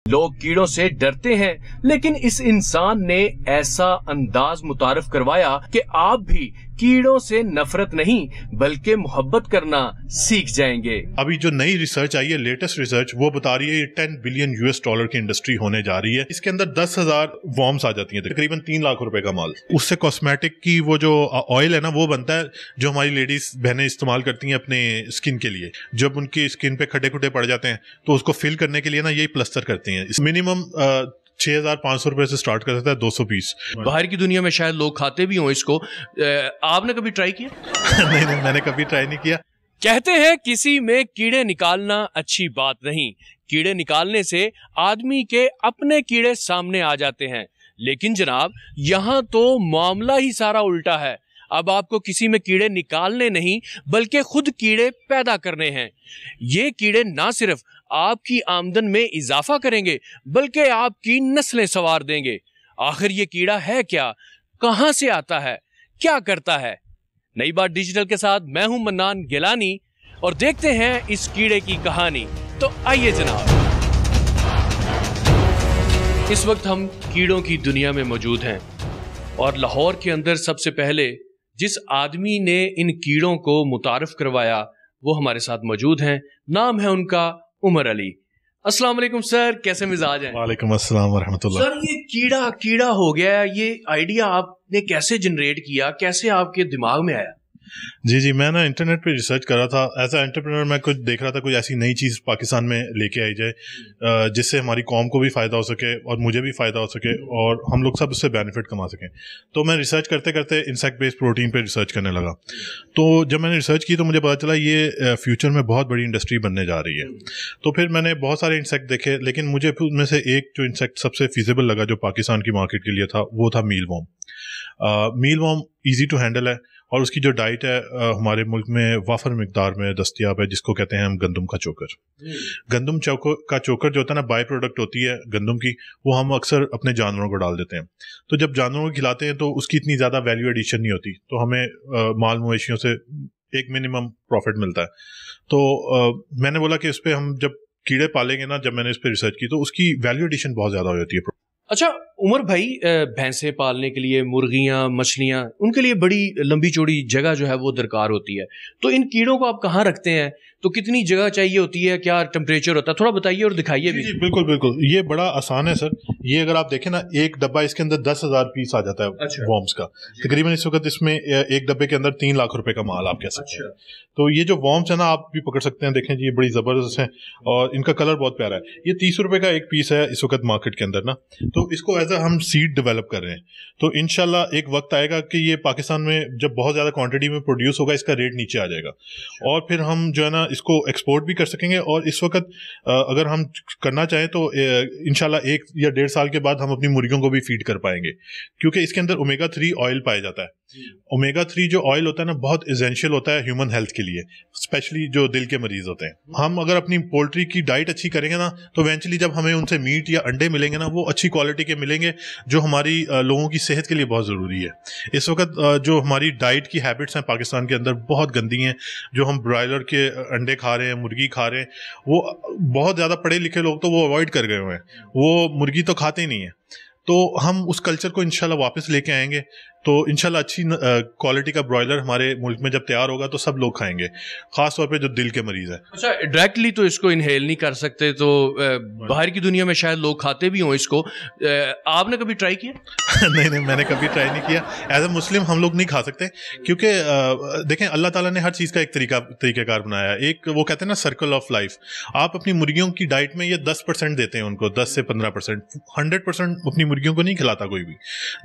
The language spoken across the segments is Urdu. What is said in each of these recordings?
لوگ کیڑوں سے ڈرتے ہیں، لیکن اس انسان نے ایسا انداز متعارف کروایا کہ آپ بھی کیڑوں سے نفرت نہیں بلکہ محبت کرنا سیکھ جائیں گے۔ ابھی جو نئی ریسرچ آئی ہے، لیٹسٹ ریسرچ، وہ بتا رہی ہے یہ $10 بلین کی انڈسٹری ہونے جا رہی ہے۔ اس کے اندر 10,000 وارمز آ جاتی ہیں، تقریباً 3 لاکھ روپے کا مال۔ اس سے کاسمیٹک کی وہ جو آئل ہے نا، وہ بنتا ہے جو ہماری لیڈیز بہنیں استعمال کرتی ہیں اپنے اسکن کے لیے۔ جب ان کی اسکن پہ کھڈے کھڈے پڑ جاتے ہیں تو اس کو فل کرنے کے لیے نا یہی پلسٹر کرتی ہیں۔ منیمم 6,500 روپے سے سٹارٹ کر سکتا ہے 200 پیس۔ باہر کی دنیا میں شاید لوگ کھاتے بھی ہوں اس کو، آپ نے کبھی ٹرائی کیا؟ نہیں، میں نے کبھی ٹرائی نہیں کیا۔ کہتے ہیں کسی میں کیڑے نکالنا اچھی بات نہیں، کیڑے نکالنے سے آدمی کے اپنے کیڑے سامنے آ جاتے ہیں، لیکن جناب یہاں تو معاملہ ہی سارا الٹا ہے۔ اب آپ کو کسی میں کیڑے نکالنے نہیں بلکہ خود کیڑے پیدا کرنے ہیں۔ یہ کیڑے نہ صرف آپ کی آمدن میں اضافہ کریں گے بلکہ آپ کی نسلیں سنوار دیں گے۔ آخر یہ کیڑا ہے کیا، کہاں سے آتا ہے، کیا کرتا ہے؟ نئی بات ڈیجیٹل کے ساتھ میں ہوں منان گیلانی اور دیکھتے ہیں اس کیڑے کی کہانی۔ تو آئیے جناب، اس وقت ہم کیڑوں کی دنیا میں موجود ہیں اور لاہور کے اندر سب سے پہلے جس آدمی نے ان کیڑوں کو متعارف کروایا وہ ہمارے ساتھ موجود ہیں۔ نام ہے ان کا عمر علی۔ السلام علیکم سر، کیسے مزاج ہیں؟ وعلیکم السلام ورحمۃ اللہ۔ سر یہ کیڑا ہو گیا، یہ آئیڈیا آپ نے کیسے جنریٹ کیا، کیسے آپ کے دماغ میں آیا؟ جی میں نا انٹرنیٹ پہ ریسرچ کر رہا تھا ایز اے انٹرپرینور۔ میں کچھ دیکھ رہا تھا کوئی ایسی نئی چیز پاکستان میں لے کے آئی جائے جس سے ہماری قوم کو بھی فائدہ ہو سکے اور مجھے بھی فائدہ ہو سکے اور ہم لوگ سب اس سے بینیفٹ کما سکیں۔ تو میں ریسرچ کرتے کرتے انسیکٹ بیسڈ پروٹین پہ ریسرچ کرنے لگا۔ تو جب میں نے ریسرچ کی تو مجھے پتا چلا یہ فیوچر میں بہت بڑی انڈسٹری بننے جا رہی ہے۔ تو پھر میں نے بہت سارے انسیکٹ دیکھے، لیکن مجھے ان میں سے ایک جو انسیکٹ سب سے فیزیبل لگا جو پاکستان کی مارکیٹ کے لیے تھا وہ تھا میل وارم۔ میل وارم ایزی ٹو ہینڈل ہے اور اس کی جو ڈائٹ ہے ہمارے ملک میں وافر مقدار میں دستیاب ہے، جس کو کہتے ہیں ہم گندم کا چوکر۔ گندم کا چوکر جو ہوتا ہے نا، بائی پروڈکٹ ہوتی ہے گندم کی، وہ ہم اکثر اپنے جانوروں کو ڈال دیتے ہیں۔ تو جب جانوروں کو کھلاتے ہیں تو اس کی اتنی زیادہ ویلیو ایڈیشن نہیں ہوتی، تو ہمیں مال مویشیوں سے ایک منیمم پروفٹ ملتا ہے۔ تو میں نے بولا کہ اس پہ ہم جب کیڑے پالیں گے نا، جب میں نے اس پہ ریسرچ کی تو اس کی ویلیو ایڈیشن بہت زیادہ ہو جاتی ہے۔ اچھا عمر بھائی، بھینسیں پالنے کے لیے، مرغیاں، مچھلیاں، ان کے لیے بڑی لمبی چوڑی جگہ جو ہے وہ درکار ہوتی ہے، تو ان کیڑوں کو آپ کہاں رکھتے ہیں؟ تو کتنی جگہ چاہیے ہوتی ہے، کیا ٹمپریچر ہوتا ہے، تھوڑا بتائیے اور دکھائیے بھی۔ جی بالکل، یہ بڑا آسان ہے سر۔ یہ اگر آپ دیکھیں نا، ایک ڈبہ اس کے اندر 10,000 پیس آ جاتا ہے وارمز کا۔ تقریباً اس وقت اس میں ایک ڈبے کے اندر 3 لاکھ روپے کا مال آپ کہہ سکتے ہیں۔ تو یہ جو وارمز ہے نا، آپ بھی پکڑ سکتے ہیں، دیکھیں جی یہ بڑی زبردست ہیں اور ان کا کلر بہت پیارا ہے۔ یہ 30 روپے کا ایک پیس ہے اس وقت مارکیٹ کے اندر نا۔ تو اس کو ایز اے ہم سیڈ ڈیولپ کر رہے ہیں، تو انشاءاللہ ایک وقت آئے گا کہ یہ پاکستان میں جب بہت زیادہ کوانٹٹی میں پروڈیوس ہوگا، اس کا ریٹ نیچے آ جائے گا اور پھر ہم جو ہے نا اس کو ایکسپورٹ بھی کر سکیں گے۔ اور اس وقت اگر ہم کرنا چاہیں تو انشاءاللہ 1 یا 1.5 سال کے بعد ہم اپنی مرغیوں کو بھی فیڈ کر پائیں گے، کیونکہ اس کے اندر اومیگا 3 آئل پایا جاتا ہے۔ اومیگا 3 جو آئل ہوتا ہے نا، بہت ایسینشیل ہوتا ہے ہیومن ہیلتھ کے لیے، اسپیشلی جو دل کے مریض ہوتے ہیں۔ ہم اگر اپنی پولٹری کی ڈائٹ اچھی کریں گے نا، تو ایونچولی جب ہمیں ان سے میٹ یا انڈے ملیں گے نا، وہ اچھی کوالٹی کے ملیں گے جو ہماری لوگوں کی صحت کے لیے بہت ضروری ہے۔ اس وقت جو ہماری ڈائٹ کی ہیبٹس ہیں پاکستان کے اندر بہت گندی ہیں، جو ہم برائلر کے انڈے کھا رہے ہیں، مرغی کھا رہے ہیں، وہ بہت زیادہ پڑھے لکھے لوگ تو وہ اوائڈ کر گئے ہوئے ہیں، وہ مرغی تو کھاتے ہی نہیں ہیں۔ تو ہم اس کلچر کو انشاءاللہ واپس لے کے آئیں گے تو انشاءاللہ اچھی کوالٹی کا برائلر ہمارے ملک میں جب تیار ہوگا تو سب لوگ کھائیں گے، خاص طور پہ جو دل کے مریض ہیں۔ اچھا ڈائریکٹلی تو اس کو انہیل نہیں کر سکتے، تو باہر کی دنیا میں شاید لوگ کھاتے بھی ہوں اس کو، آپ نے کبھی ٹرائی کیا؟ نہیں، میں نے کبھی ٹرائی نہیں کیا۔ ایز اے مسلم ہم لوگ نہیں کھا سکتے، کیونکہ دیکھیں اللہ تعالیٰ نے ہر چیز کا ایک طریقہ کار بنایا ہے۔ ایک وہ کہتے ہیں نا سرکل آف لائف، آپ اپنی مرغیوں کی ڈائٹ میں یہ 10% دیتے ہیں ان کو، 10 سے 15%، 100% اپنی مرغیوں کو نہیں کھلاتا کوئی بھی،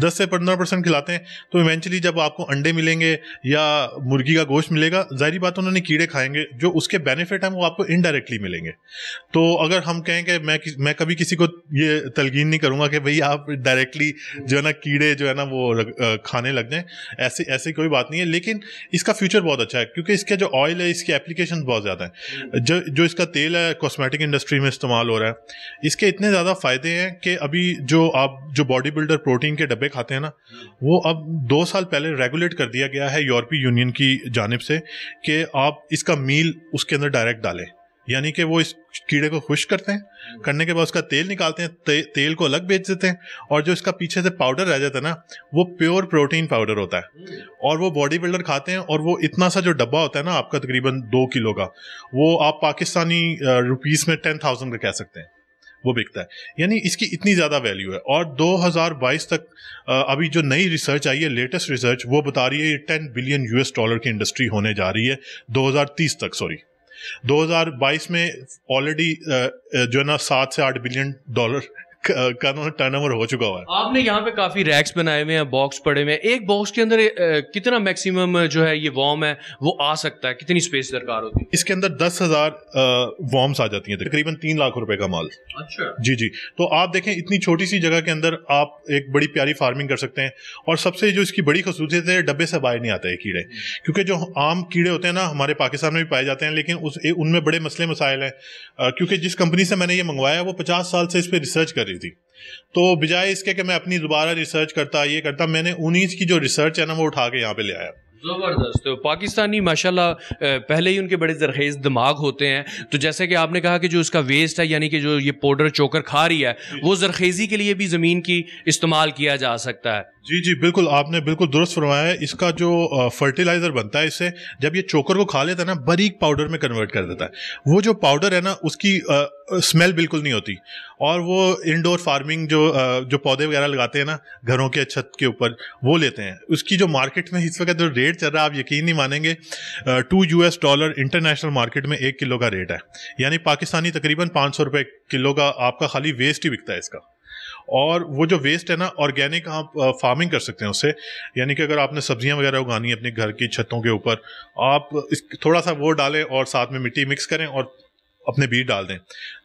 10 سے 15% کھلاتے ہیں۔ تو ایونچولی جب آپ کو انڈے ملیں گے یا مرغی کا گوشت ملے گا، ظاہری بات انہوں نے کیڑے کھائیں گے، جو اس کے بینیفٹ ہیں وہ آپ کو انڈائریکٹلی ملیں گے۔ تو اگر ہم کہیں کہ میں کبھی کسی کو یہ تلقین نہیں کروں گا کہ بھئی آپ ڈائریکٹلی جو ہے نا کیڑے جو ہے نا وہ کھانے لگ جائیں، ایسی کوئی بات نہیں ہے۔ لیکن اس کا فیوچر بہت اچھا ہے، کیونکہ اس کا جو آئل ہے اس کی اپلیکیشن بہت زیادہ ہیں۔ جو اس کا تیل ہے کاسمیٹک انڈسٹری میں استعمال ہو رہا ہے، اس کے اتنے زیادہ فائدے ہیں کہ ابھی جو آپ جو باڈی بلڈر پروٹین کے ڈبے کھاتے ہیں نا، وہ اب 2 سال پہلے ریگولیٹ کر دیا گیا ہے یورپی یونین کی جانب سے کہ آپ اس کا میل اس کے اندر ڈائریکٹ ڈالیں، یعنی کہ وہ اس کیڑے کو خشک کرتے ہیں, کرنے کے بعد اس کا تیل نکالتے ہیں, تیل کو الگ بیچ دیتے ہیں, اور جو اس کا پیچھے سے پاؤڈر رہ جاتا ہے نا وہ پیور پروٹین پاؤڈر ہوتا ہے, اور وہ باڈی بلڈر کھاتے ہیں, اور وہ اتنا سا جو ڈبہ ہوتا ہے نا آپ کا تقریباً 2 کلو کا, وہ آپ پاکستانی روپیز میں 10,000 کا کہہ سکتے ہیں, وہ بکتا ہے. یعنی اس کی اتنی زیادہ ویلیو ہے. اور 2022 تک ابھی جو نئی ریسرچ آئی ہے, لیٹسٹ ریسرچ, وہ بتا رہی ہے $10 بلین کی انڈسٹری ہونے جا رہی ہے 2030 تک. 2022 میں آلریڈی جو ہے نا $7 سے $8 بلین کا ٹرن اوور ہو چکا ہوا ہے. آپ نے یہاں پہ کافی ریکس بنائے ہوئے ہیں, باکس پڑے ہوئے ہیں. ایک باکس کے اندر کتنا میکسیمم جو ہے یہ وارم ہے وہ آ سکتا ہے, کتنی اسپیس درکار ہوتی ہے؟ اس کے اندر 10,000 وارمس آ جاتی ہیں, تقریباً 3 لاکھ روپے کا مال. اچھا جی. تو آپ دیکھیں اتنی چھوٹی سی جگہ کے اندر آپ ایک بڑی پیاری فارمنگ کر سکتے ہیں. اور سب سے جو اس کی بڑی خصوصیت ہے, ڈبے سے باہر نہیں آتے یہ کیڑے, کیونکہ جو عام کیڑے ہوتے ہیں نا ہمارے پاکستان میں بھی پائے جاتے ہیں, لیکن ان میں بڑے مسئلے مسائل ہیں, کیونکہ جس کمپنی سے میں نے یہ منگوایا وہ 50 سال سے اس پہ ریسرچ کر رہی تھی. تو بجائے اس کے کہ میں اپنی دوبارہ ریسرچ کرتا, میں نے 19 کی جو ریسرچ ہے نا وہ اٹھا کے یہاں پہ لے آیا. زبردست. پاکستانی ماشاءاللہ پہلے ہی ان کے بڑے زرخیز دماغ ہوتے ہیں. تو جیسے کہ آپ نے کہا کہ جو اس کا ویسٹ ہے, یعنی کہ جو یہ پاؤڈر چوکر کھا رہی ہے, وہ زرخیزی کے لیے بھی زمین کی استعمال کیا جا سکتا ہے. جی بالکل, آپ نے بالکل درست فرمایا ہے. اس کا جو فرٹیلائزر بنتا ہے, اس سے جب یہ چوکر کو کھا لیتا ہے نا باریک پاؤڈر میں کنورٹ کر دیتا ہے. وہ جو پاؤڈر ہے نا اس کی اسمیل بالکل نہیں ہوتی, اور وہ انڈور فارمنگ جو پودے وغیرہ لگاتے ہیں نا گھروں کے چھت کے اوپر, وہ لیتے ہیں. اس کی جو مارکیٹ میں اس وقت جو ریٹ چل رہا ہے آپ یقین نہیں مانیں گے, $2 انٹرنیشنل مارکیٹ میں 1 کلو کا ریٹ ہے. یعنی پاکستانی تقریباً 500 روپے کلو کا آپ کا خالی ویسٹ ہی بکتا ہے اس کا. اور وہ جو ویسٹ ہے نا آرگینک آپ فارمنگ کر سکتے ہیں اس سے. یعنی کہ اگر آپ نے سبزیاں وغیرہ اگانی ہے اپنے گھر کی چھتوں کے اوپر, آپ تھوڑا سا وہ ڈالیں اور ساتھ میں مٹی مکس کریں اور اپنے بیج ڈال دیں.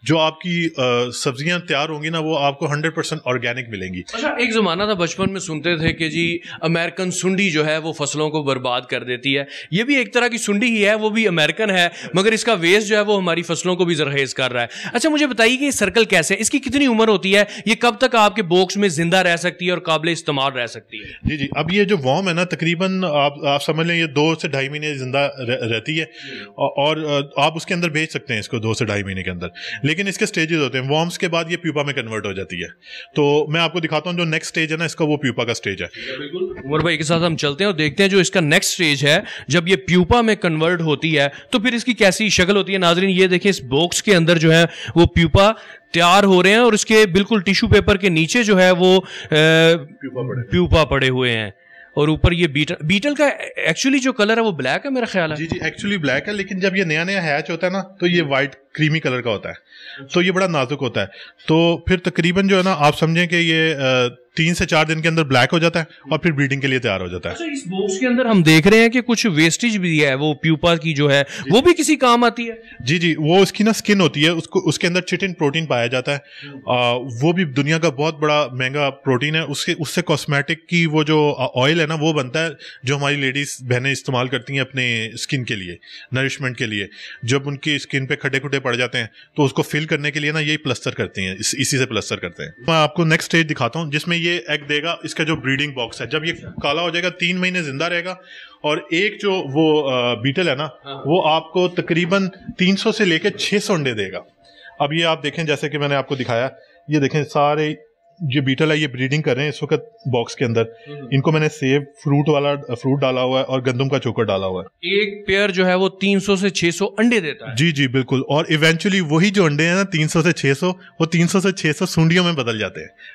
جو آپ کی سبزیاں تیار ہوں گی نا وہ آپ کو 100% آرگینک ملیں گی. اچھا, ایک زمانہ تھا بچپن میں سنتے تھے کہ جی امریکن سنڈی جو ہے وہ فصلوں کو برباد کر دیتی ہے. یہ بھی ایک طرح کی سنڈی ہی ہے, وہ بھی امریکن ہے, مگر اس کا ویسٹ جو ہے وہ ہماری فصلوں کو بھی زرخیز کر رہا ہے. اچھا مجھے بتائیے کہ یہ سرکل کیسے, اس کی کتنی عمر ہوتی ہے, یہ کب تک آپ کے باکس میں زندہ رہ سکتی ہے اور قابل استعمال رہ سکتی ہے؟ جی اب یہ جو وارم ہے نا تقریباً آپ سمجھ لیں یہ 2 سے 2.5 مہینے زندہ رہتی ہے, اور آپ اس کے اندر بیچ سکتے ہیں اس کو 2 سے 2.5 مہینے کے اندر. لیکن اس کے سٹیجز ہوتے ہیں, وارمز کے بعد یہ پیوپا میں کنورٹ ہو جاتی ہے. تو میں آپ کو دکھاتا ہوں جو نیکسٹ سٹیج ہے نا اس کا, وہ پیوپا کا سٹیج ہے. عمر بھائی کے ساتھ ہم چلتے ہیں اور دیکھتے ہیں جو اس کا نیکسٹ سٹیج ہے جب یہ پیوپا میں کنورٹ ہوتی ہے تو پھر اس کی کیسی شکل ہوتی ہے. ناظرین یہ دیکھیں, اس باکس کے اندر جو ہے وہ پیوپا تیار ہو رہے ہیں, اور اس کے بالکل ٹیشو پیپر کے نیچے جو ہے وہ پیوپا پڑے ہوئے ہیں, اور اوپر یہ بیٹل کا ایکچولی جو کلر ہے وہ بلیک ہے میرا خیال ہے. جی ایکچولی بلیک ہے, لیکن جب یہ نیا ہیچ ہوتا ہے نا تو یہ وائٹ کریمی کلر کا ہوتا ہے, تو یہ بڑا نازک ہوتا ہے. تو پھر تقریباً جو ہے نا آپ سمجھیں کہ یہ 3 سے 4 دن کے اندر بلیک ہو جاتا ہے اور پھر بریڈنگ کے لیے تیار ہو جاتا ہے. اس باکس کے اندر ہم دیکھ رہے ہیں کہ کچھ ویسٹیج بھی ہے, وہ پیوپا کی جو ہے وہ بھی کسی کام آتی ہے. جی وہ اس کی نا اسکن ہوتی ہے, اس کے اندر چٹن پروٹین پایا جاتا ہے, وہ بھی دنیا کا بہت بڑا مہنگا پروٹین ہے. اس سے کاسمیٹک کی وہ جو آئل ہے نا وہ بنتا ہے, جو ہماری لیڈیز بہنیں استعمال کرتی ہیں اپنے اسکن کے لیے, نرشمنٹ کے لیے. جب ان کی اسکن پہ کھٹے کھٹے پڑ جاتے ہیں تو اس کو فل کرنے کے لیے نا یہی پلسٹر کرتی ہیں, اسی سے پلسٹر کرتے ہیں. میں آپ کو نیکسٹ اسٹیج دکھاتا ہوں جس میں یہ ایگ دے گا. اس کا جو بریڈنگ باکس ہے جب یہ کالا ہو جائے گا 3 مہینے زندہ رہے گا, اور ایک جو وہ بیٹل ہے نا وہ آپ کو تقریباً 300 سے لے کے 600 انڈے دے گا. اب یہ آپ دیکھیں جیسے کہ میں نے آپ کو دکھایا, یہ دیکھیں سارے جو بیٹل ہے یہ بریڈنگ کر رہے ہیں اس وقت باکس کے اندر. ان کو میں نے سیب فروٹ ڈالا ہوا ہے اور گندم کا چوکر ڈالا ہوا ہے. ایک پیئر جو ہے وہ 300 سے 600 انڈے دیتا ہے. جی بالکل, اور ایونچولی وہی جو انڈے ہیں نا 300 سے 600 وہ 300 سے 600 سونڈیوں میں بدل جاتے ہیں.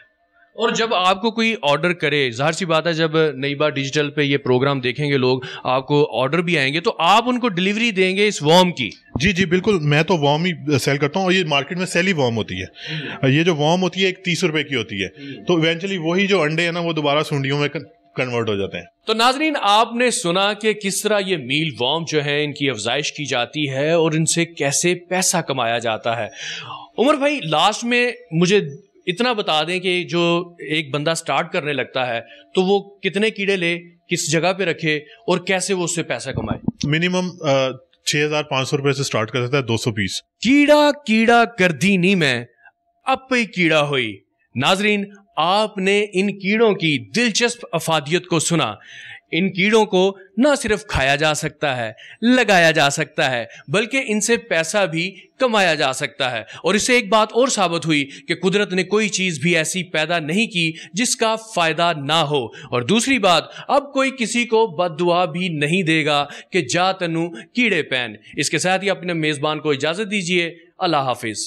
اور جب آپ کو کوئی آرڈر کرے, ظاہر سی بات ہے جب نئی بار ڈیجیٹل پہ یہ پروگرام دیکھیں گے لوگ, آپ کو آرڈر بھی آئیں گے تو آپ ان کو ڈیلیوری دیں گے اس وارم کی. جی بالکل, میں تو وارم ہی سیل کرتا ہوں, اور یہ مارکیٹ میں سیل ہی وارم ہوتی ہے. یہ جو وارم ہوتی ہے ایک 30 روپے کی ہوتی ہے, تو ایونچولی وہی جو انڈے ہیں نا وہ دوبارہ سونڈیوں میں کنورٹ ہو جاتے ہیں. تو ناظرین آپ نے سنا کہ کس طرح یہ میل وارم جو ہے ان کی افزائش کی جاتی ہے اور ان سے کیسے پیسہ کمایا جاتا ہے. عمر بھائی لاسٹ میں مجھے اتنا بتا دیں کہ جو ایک بندہ سٹارٹ کرنے لگتا ہے تو وہ کتنے کیڑے لے, کس جگہ پہ رکھے اور کیسے وہ اس سے پیسہ کمائے. منیمم 6,500 روپے سے سٹارٹ کر سکتا ہے, 200 پیس. کیڑا کردینی میں اب پہ کیڑا ہوئی. ناظرین آپ نے ان کیڑوں کی دلچسپ افادیت کو سنا. ان کیڑوں کو نہ صرف کھایا جا سکتا ہے، لگایا جا سکتا ہے، بلکہ ان سے پیسہ بھی کمایا جا سکتا ہے۔ اور اس سے ایک بات اور ثابت ہوئی کہ قدرت نے کوئی چیز بھی ایسی پیدا نہیں کی جس کا فائدہ نہ ہو۔ اور دوسری بات، اب کوئی کسی کو بد دعا بھی نہیں دے گا کہ جا تنو کیڑے پین۔ اس کے ساتھ ہی اپنے میزبان کو اجازت دیجیے۔ اللہ حافظ۔